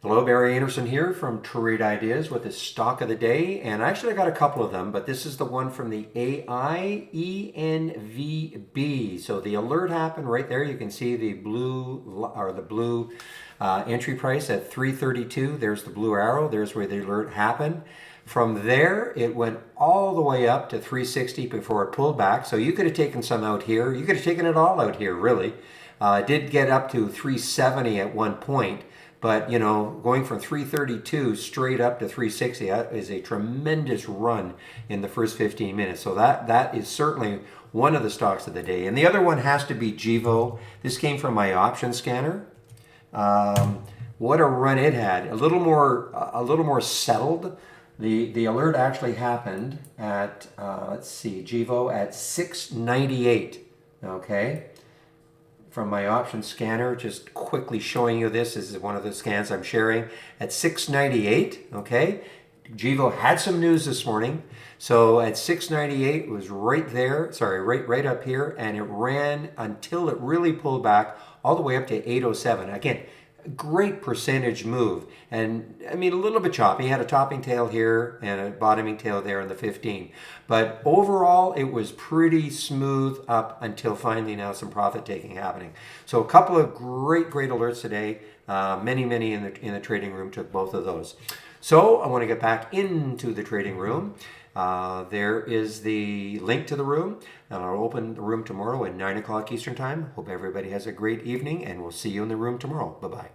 Hello, Barry Anderson here from Trade Ideas with the stock of the day. And actually, I got a couple of them, but this is the one from the AI ENVB. So the alert happened right there. You can see the blue entry price at 332. There's the blue arrow. There's where the alert happened. From there, it went all the way up to 360 before it pulled back. So you could have taken some out here. You could have taken it all out here, really. It did get up to 370 at one point. But, you know, going from 332 straight up to 360, that is a tremendous run in the first 15 minutes. So that is certainly one of the stocks of the day. And the other one has to be Gevo. This came from my option scanner. What a run it had. A little more settled. The alert actually happened at, let's see, Gevo at 698. Okay. From my option scanner, just quickly showing you this. This is one of the scans I'm sharing at 698. Okay, Gevo had some news this morning, so at 698 it was right there. Sorry, right up here, and it ran until it really pulled back all the way up to 807. Again, great percentage move, and I mean a little bit choppy. Had a topping tail here and a bottoming tail there in the 15, but overall it was pretty smooth up until finally now some profit taking happening. So a couple of great alerts today. Many in the trading room took both of those. So I want to get back into the trading room. There is the link to the room, and I'll open the room tomorrow at 9 o'clock Eastern Time. Hope everybody has a great evening, and we'll see you in the room tomorrow. Bye-bye.